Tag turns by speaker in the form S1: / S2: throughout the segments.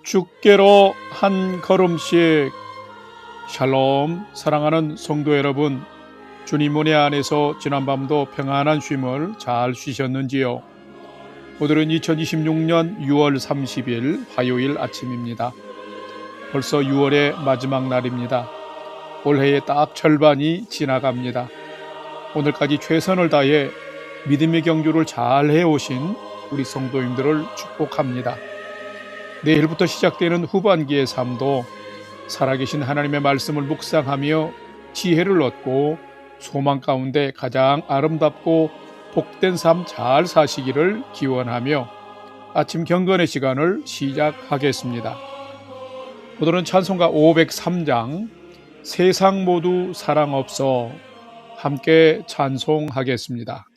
S1: 주께로 한 걸음씩. 샬롬. 사랑하는 성도 여러분, 주님 은혜 안에서 지난밤도 평안한 쉼을 잘 쉬셨는지요? 오늘은 2026년 6월 30일 화요일 아침입니다. 벌써 6월의 마지막 날입니다. 올해의 딱 절반이 지나갑니다. 오늘까지 최선을 다해 믿음의 경주를 잘 해오신 우리 성도님들을 축복합니다. 내일부터 시작되는 후반기의 삶도 살아계신 하나님의 말씀을 묵상하며 지혜를 얻고 소망 가운데 가장 아름답고 복된 삶 잘 사시기를 기원하며 아침 경건의 시간을 시작하겠습니다. 오늘은 찬송가 503장 세상 모두 사랑 없어 함께 찬송하겠습니다.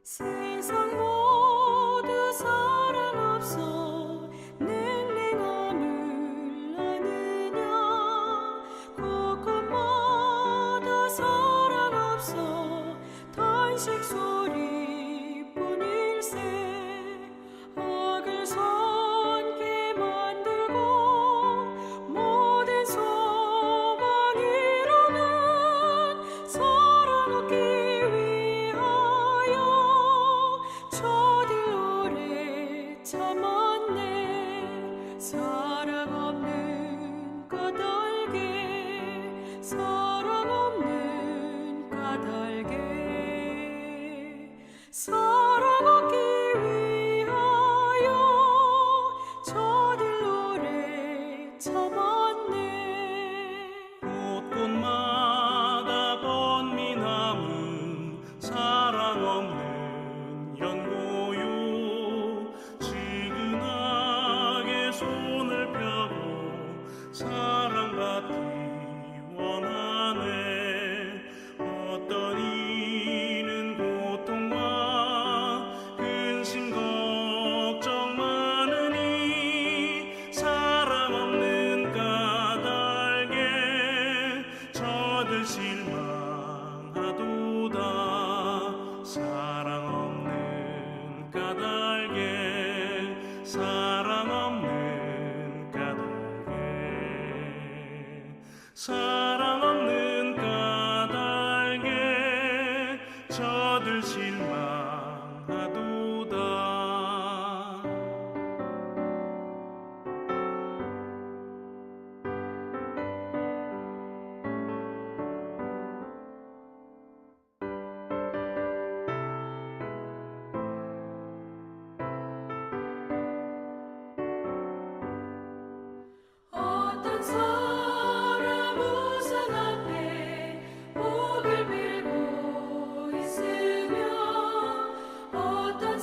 S2: 세상 모두 사랑 없어 냉랭함을 아느냐 곳곳 모두 사랑 없어 탄식 소리뿐일세 악을 손게 만들고 모든 소망 이루는 사랑 얻기 위하여 저들 오래 참았네 사랑 없는 까닭에 사랑 없는 까닭에 사랑 얻기 위하여 저들 오래 참았네
S3: 곳곳마다 번민함은 사랑 없는 연고요 지근하게 손을 펴고 사랑받기 원하네 어떤 이는 고통과 근심 걱정 많으니 사랑 없는 까닭에 저들 실망하도다 사랑 없는 까닭에 사랑 없는 까닭에 사랑 없는 까닭에 저들 실망하도다
S2: 어떤 사람 우상 앞에 목을 빌고 있으며 어떤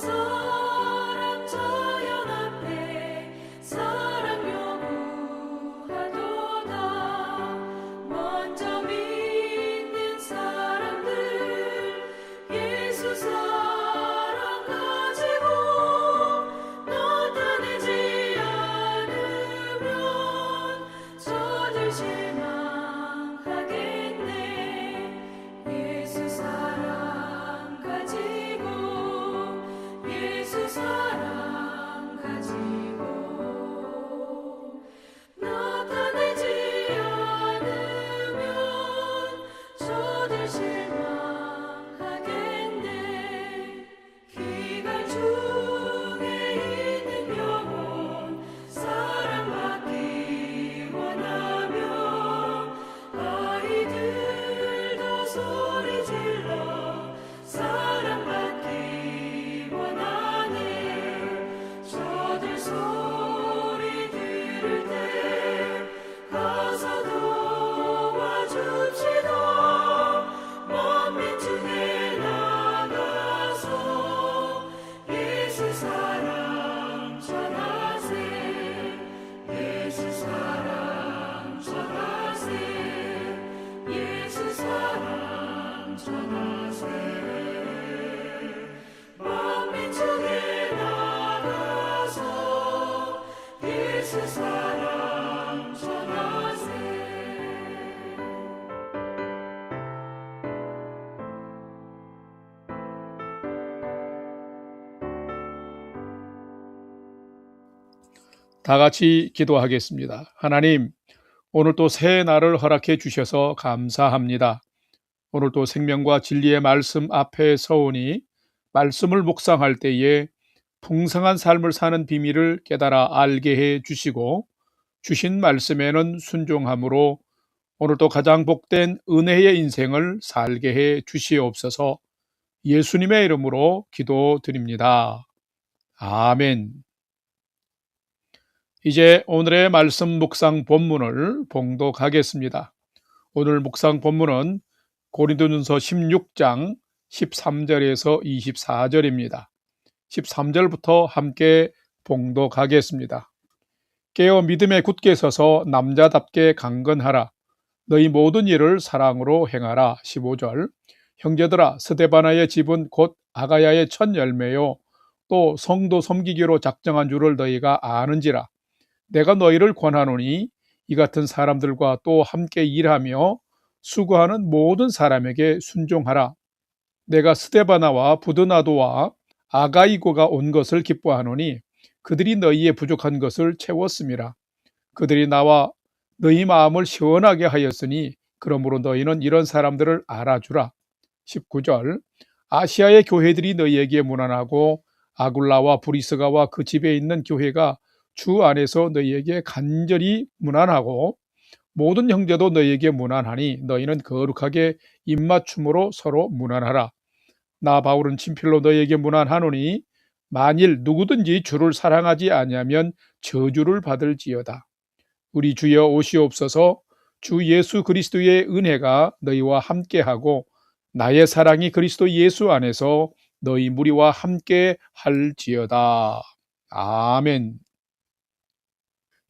S1: 다 같이 기도하겠습니다. 하나님, 오늘 또 새 날을 허락해 주셔서 감사합니다. 오늘 또 생명과 진리의 말씀 앞에 서오니 말씀을 묵상할 때에 풍성한 삶을 사는 비밀을 깨달아 알게 해 주시고 주신 말씀에는 순종함으로 오늘도 가장 복된 은혜의 인생을 살게 해 주시옵소서. 예수님의 이름으로 기도드립니다. 아멘. 이제 오늘의 말씀 묵상 본문을 봉독하겠습니다. 오늘 묵상 본문은 고린도전서 16장 13절에서 24절입니다. 13절부터 함께 봉독하겠습니다. 깨어 믿음에 굳게 서서 남자답게 강건하라. 너희 모든 일을 사랑으로 행하라. 15절. 형제들아, 스데바나의 집은 곧 아가야의 첫 열매요 또 성도 섬기기로 작정한 줄을 너희가 아는지라. 내가 너희를 권하노니 이 같은 사람들과 또 함께 일하며 수고하는 모든 사람에게 순종하라. 내가 스데바나와 부드나도와 아가이고가 온 것을 기뻐하노니 그들이 너희의 부족한 것을 채웠음이라. 그들이 나와 너희 마음을 시원하게 하였으니 그러므로 너희는 이런 사람들을 알아주라. 19절. 아시아의 교회들이 너희에게 문안하고 아굴라와 브리스가와 그 집에 있는 교회가 주 안에서 너희에게 간절히 문안하고 모든 형제도 너희에게 문안하니 너희는 거룩하게 입맞춤으로 서로 문안하라. 나 바울은 친필로 너희에게 문안하노니 만일 누구든지 주를 사랑하지 아니하면 저주를 받을지어다. 우리 주여 오시옵소서. 주 예수 그리스도의 은혜가 너희와 함께하고 나의 사랑이 그리스도 예수 안에서 너희 무리와 함께 할지어다. 아멘.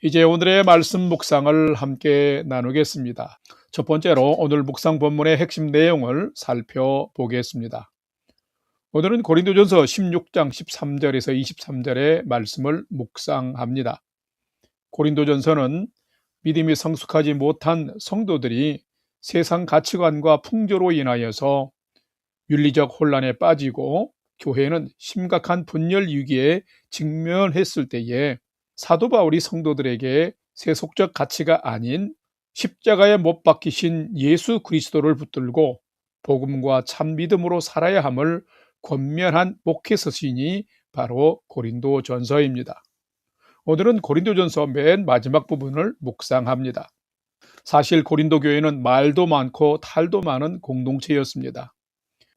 S1: 이제 오늘의 말씀 묵상을 함께 나누겠습니다. 첫 번째로 오늘 묵상 본문의 핵심 내용을 살펴보겠습니다. 오늘은 고린도전서 16장 13절에서 23절의 말씀을 묵상합니다. 고린도전서는 믿음이 성숙하지 못한 성도들이 세상 가치관과 풍조로 인하여서 윤리적 혼란에 빠지고 교회는 심각한 분열 위기에 직면했을 때에 사도 바울이 성도들에게 세속적 가치가 아닌 십자가에 못 박히신 예수 그리스도를 붙들고 복음과 참 믿음으로 살아야 함을 권면한 목회 서신이 바로 고린도전서입니다. 오늘은 고린도전서 맨 마지막 부분을 묵상합니다. 사실 고린도 교회는 말도 많고 탈도 많은 공동체였습니다.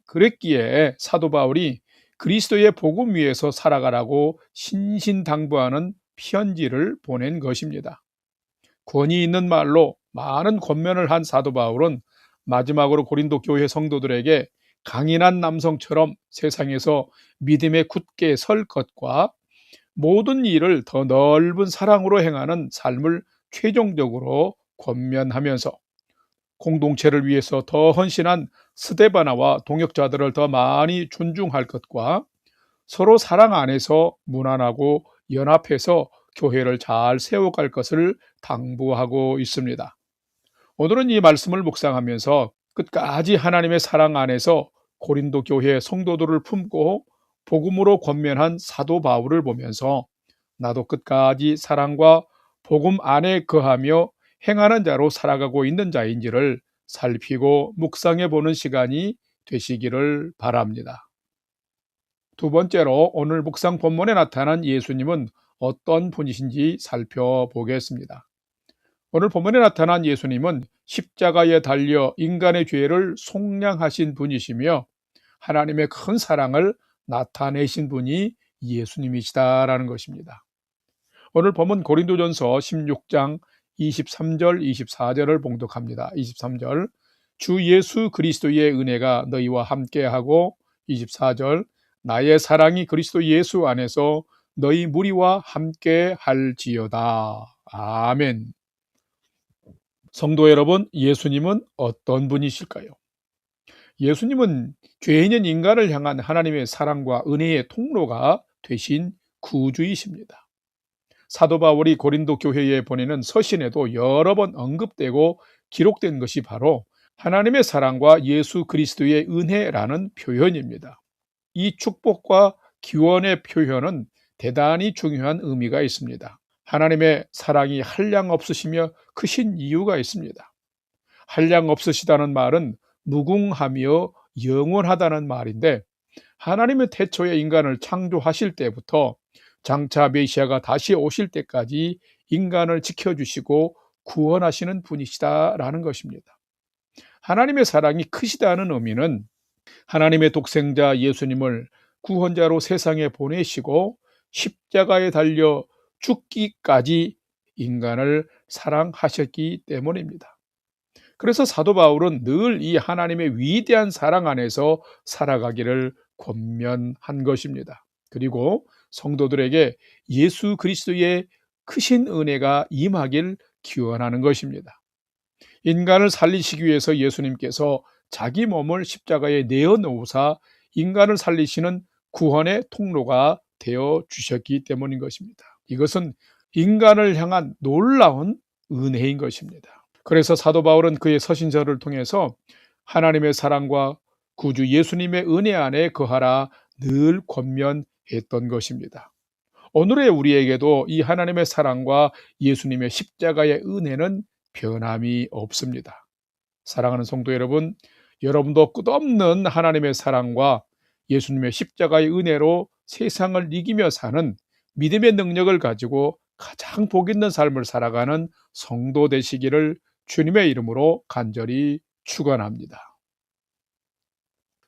S1: 그랬기에 사도 바울이 그리스도의 복음 위에서 살아가라고 신신당부하는 편지를 보낸 것입니다. 권위 있는 말로 많은 권면을 한 사도 바울은 마지막으로 고린도 교회 성도들에게 강인한 남성처럼 세상에서 믿음에 굳게 설 것과 모든 일을 더 넓은 사랑으로 행하는 삶을 최종적으로 권면하면서 공동체를 위해서 더 헌신한 스데바나와 동역자들을 더 많이 존중할 것과 서로 사랑 안에서 무난하고 연합해서 교회를 잘 세워갈 것을 당부하고 있습니다. 오늘은 이 말씀을 묵상하면서 끝까지 하나님의 사랑 안에서 고린도 교회 성도들을 품고 복음으로 권면한 사도 바울을 보면서 나도 끝까지 사랑과 복음 안에 거하며 행하는 자로 살아가고 있는 자인지를 살피고 묵상해 보는 시간이 되시기를 바랍니다. 두 번째로 오늘 묵상 본문에 나타난 예수님은 어떤 분이신지 살펴보겠습니다. 오늘 본문에 나타난 예수님은 십자가에 달려 인간의 죄를 속량하신 분이시며 하나님의 큰 사랑을 나타내신 분이 예수님이시다라는 것입니다. 오늘 본문 고린도전서 16장 23절, 24절을 봉독합니다. 23절, 주 예수 그리스도의 은혜가 너희와 함께하고 24절, 나의 사랑이 그리스도 예수 안에서 너희 무리와 함께 할지어다. 아멘. 성도 여러분, 예수님은 어떤 분이실까요? 예수님은 죄인인 인간을 향한 하나님의 사랑과 은혜의 통로가 되신 구주이십니다. 사도 바울이 고린도 교회에 보내는 서신에도 여러 번 언급되고 기록된 것이 바로 하나님의 사랑과 예수 그리스도의 은혜라는 표현입니다. 이 축복과 기원의 표현은 대단히 중요한 의미가 있습니다. 하나님의 사랑이 한량없으시며 크신 이유가 있습니다. 한량없으시다는 말은 무궁하며 영원하다는 말인데, 하나님의 태초에 인간을 창조하실 때부터 장차 메시아가 다시 오실 때까지 인간을 지켜주시고 구원하시는 분이시다라는 것입니다. 하나님의 사랑이 크시다는 의미는 하나님의 독생자 예수님을 구원자로 세상에 보내시고 십자가에 달려 죽기까지 인간을 사랑하셨기 때문입니다. 그래서 사도 바울은 늘 이 하나님의 위대한 사랑 안에서 살아가기를 권면한 것입니다. 그리고 성도들에게 예수 그리스도의 크신 은혜가 임하길 기원하는 것입니다. 인간을 살리시기 위해서 예수님께서 자기 몸을 십자가에 내어놓으사 인간을 살리시는 구원의 통로가 되어 주셨기 때문인 것입니다. 이것은 인간을 향한 놀라운 은혜인 것입니다. 그래서 사도 바울은 그의 서신서를 통해서 하나님의 사랑과 구주 예수님의 은혜 안에 거하라 늘 권면했던 것입니다. 오늘의 우리에게도 이 하나님의 사랑과 예수님의 십자가의 은혜는 변함이 없습니다. 사랑하는 성도 여러분, 여러분도 끝없는 하나님의 사랑과 예수님의 십자가의 은혜로 세상을 이기며 사는 믿음의 능력을 가지고 가장 복 있는 삶을 살아가는 성도 되시기를 주님의 이름으로 간절히 축원합니다.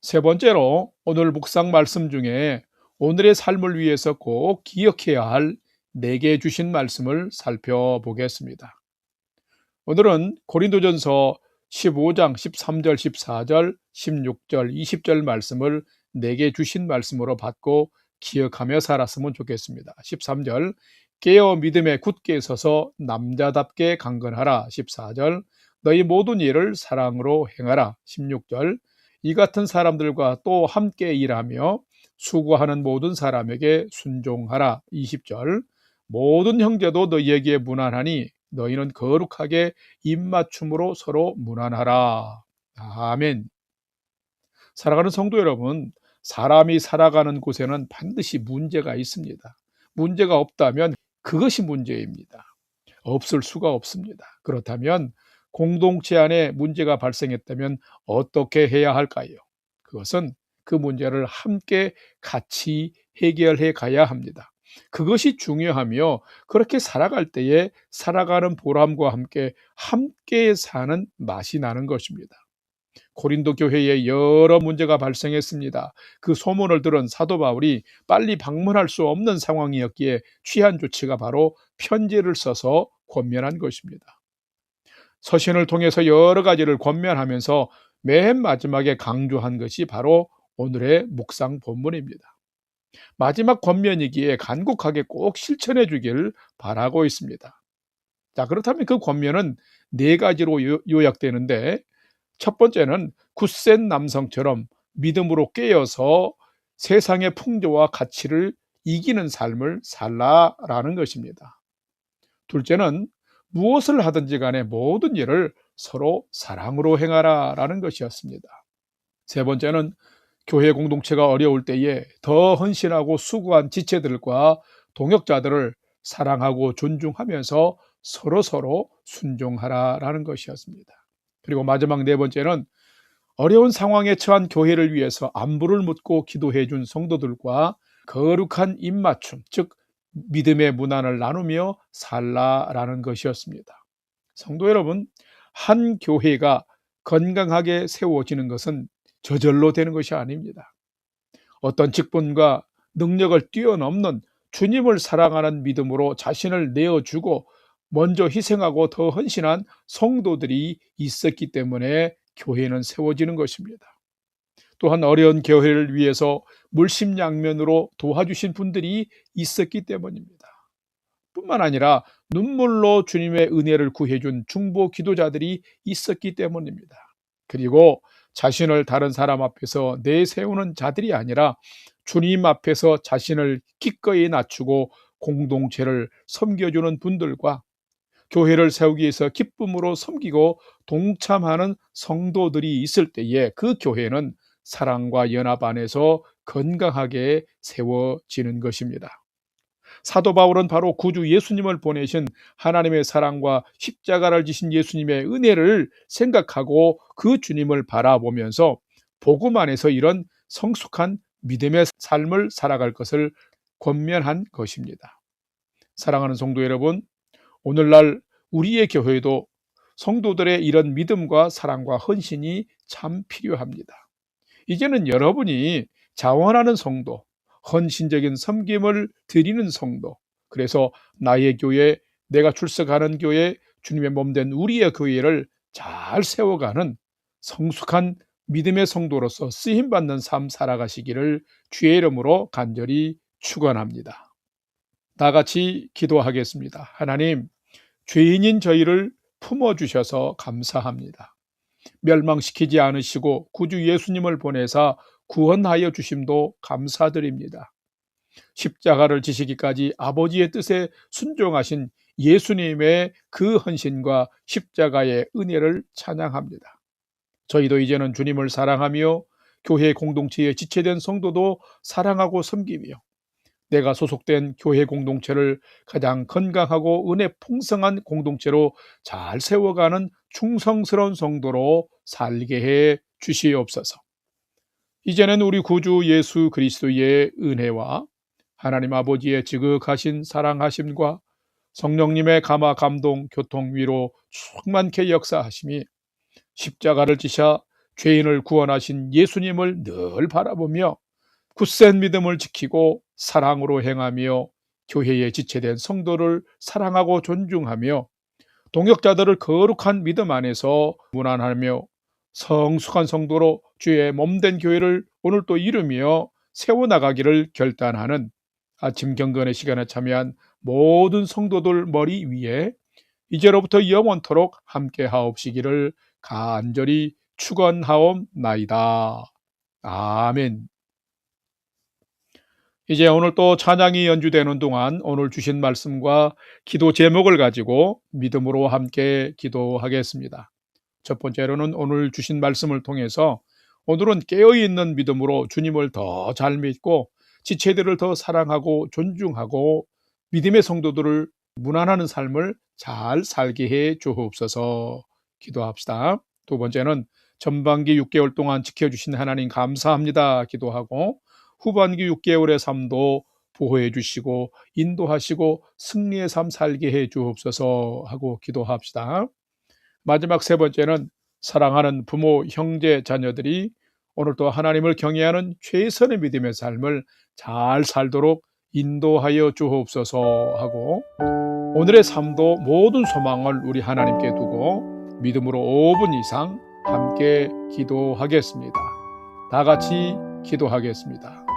S1: 세 번째로 오늘 묵상 말씀 중에 오늘의 삶을 위해서 꼭 기억해야 할 4개 주신 말씀을 살펴보겠습니다. 오늘은 고린도전서 15장 13절, 14절, 16절, 20절 말씀을 4개 주신 말씀으로 받고 기억하며 살았으면 좋겠습니다. 13절, 깨어 믿음에 굳게 서서 남자답게 강건하라. 14절, 너희 모든 일을 사랑으로 행하라. 16절, 이 같은 사람들과 또 함께 일하며 수고하는 모든 사람에게 순종하라. 20절, 모든 형제도 너희에게 무난하니 너희는 거룩하게 입맞춤으로 서로 무난하라. 아멘. 사랑하는 성도 여러분, 사람이 살아가는 곳에는 반드시 문제가 있습니다. 문제가 없다면 그것이 문제입니다. 없을 수가 없습니다. 그렇다면 공동체 안에 문제가 발생했다면 어떻게 해야 할까요? 그것은 그 문제를 함께 같이 해결해 가야 합니다. 그것이 중요하며 그렇게 살아갈 때에 살아가는 보람과 함께 사는 맛이 나는 것입니다. 고린도 교회에 여러 문제가 발생했습니다. 그 소문을 들은 사도 바울이 빨리 방문할 수 없는 상황이었기에 취한 조치가 바로 편지를 써서 권면한 것입니다. 서신을 통해서 여러 가지를 권면하면서 맨 마지막에 강조한 것이 바로 오늘의 묵상 본문입니다. 마지막 권면이기에 간곡하게 꼭 실천해 주길 바라고 있습니다. 자, 그렇다면 그 권면은 4가지로 요약되는데, 첫 번째는 굳센 남성처럼 믿음으로 깨어서 세상의 풍조와 가치를 이기는 삶을 살라라는 것입니다. 둘째는 무엇을 하든지 간에 모든 일을 서로 사랑으로 행하라라는 것이었습니다. 세 번째는 교회 공동체가 어려울 때에 더 헌신하고 수고한 지체들과 동역자들을 사랑하고 존중하면서 서로 순종하라라는 것이었습니다. 그리고 마지막 4번째는 어려운 상황에 처한 교회를 위해서 안부를 묻고 기도해 준 성도들과 거룩한 입맞춤, 즉 믿음의 문안을 나누며 살라라는 것이었습니다. 성도 여러분, 한 교회가 건강하게 세워지는 것은 저절로 되는 것이 아닙니다. 어떤 직분과 능력을 뛰어넘는 주님을 사랑하는 믿음으로 자신을 내어주고 먼저 희생하고 더 헌신한 성도들이 있었기 때문에 교회는 세워지는 것입니다. 또한 어려운 교회를 위해서 물심양면으로 도와주신 분들이 있었기 때문입니다. 뿐만 아니라 눈물로 주님의 은혜를 구해준 중보 기도자들이 있었기 때문입니다. 그리고 자신을 다른 사람 앞에서 내세우는 자들이 아니라 주님 앞에서 자신을 기꺼이 낮추고 공동체를 섬겨주는 분들과 교회를 세우기 위해서 기쁨으로 섬기고 동참하는 성도들이 있을 때에 그 교회는 사랑과 연합 안에서 건강하게 세워지는 것입니다. 사도 바울은 바로 구주 예수님을 보내신 하나님의 사랑과 십자가를 지신 예수님의 은혜를 생각하고 그 주님을 바라보면서 복음 안에서 이런 성숙한 믿음의 삶을 살아갈 것을 권면한 것입니다. 사랑하는 성도 여러분, 오늘날 우리의 교회도 성도들의 이런 믿음과 사랑과 헌신이 참 필요합니다. 이제는 여러분이 자원하는 성도, 헌신적인 섬김을 드리는 성도, 그래서 나의 교회, 내가 출석하는 교회, 주님의 몸된 우리의 교회를 잘 세워가는 성숙한 믿음의 성도로서 쓰임받는 삶 살아가시기를 주의 이름으로 간절히 축원합니다. 다 같이 기도하겠습니다. 하나님, 죄인인 저희를 품어주셔서 감사합니다. 멸망시키지 않으시고 구주 예수님을 보내사 구원하여 주심도 감사드립니다. 십자가를 지시기까지 아버지의 뜻에 순종하신 예수님의 그 헌신과 십자가의 은혜를 찬양합니다. 저희도 이제는 주님을 사랑하며 교회 공동체에 지체된 성도도 사랑하고 섬기며 내가 소속된 교회 공동체를 가장 건강하고 은혜 풍성한 공동체로 잘 세워가는 충성스러운 성도로 살게 해 주시옵소서. 이제는 우리 구주 예수 그리스도의 은혜와 하나님 아버지의 지극하신 사랑하심과 성령님의 감화 감동 교통 위로 충만케 역사하심이 십자가를 지사 죄인을 구원하신 예수님을 늘 바라보며 굳센 믿음을 지키고 사랑으로 행하며 교회에 지체된 성도를 사랑하고 존중하며 동역자들을 거룩한 믿음 안에서 문안하며 성숙한 성도로 주의 몸된 교회를 오늘 또 이루며 세워나가기를 결단하는 아침 경건의 시간에 참여한 모든 성도들 머리 위에 이제로부터 영원토록 함께 하옵시기를 간절히 축원하옵나이다. 아멘. 이제 오늘 또 찬양이 연주되는 동안 오늘 주신 말씀과 기도 제목을 가지고 믿음으로 함께 기도하겠습니다. 첫 번째로는 오늘 주신 말씀을 통해서 오늘은 깨어있는 믿음으로 주님을 더 잘 믿고 지체들을 더 사랑하고 존중하고 믿음의 성도들을 문안하는 삶을 잘 살게 해 주옵소서. 기도합시다. 두 번째는 전반기 6개월 동안 지켜주신 하나님 감사합니다. 기도하고 후반기 6개월의 삶도 보호해 주시고 인도하시고 승리의 삶 살게 해 주옵소서 하고 기도합시다. 마지막 세 번째는 사랑하는 부모, 형제, 자녀들이 오늘도 하나님을 경외하는 최선의 믿음의 삶을 잘 살도록 인도하여 주옵소서 하고 오늘의 삶도 모든 소망을 우리 하나님께 두고 믿음으로 5분 이상 함께 기도하겠습니다. 다 같이 기도하겠습니다.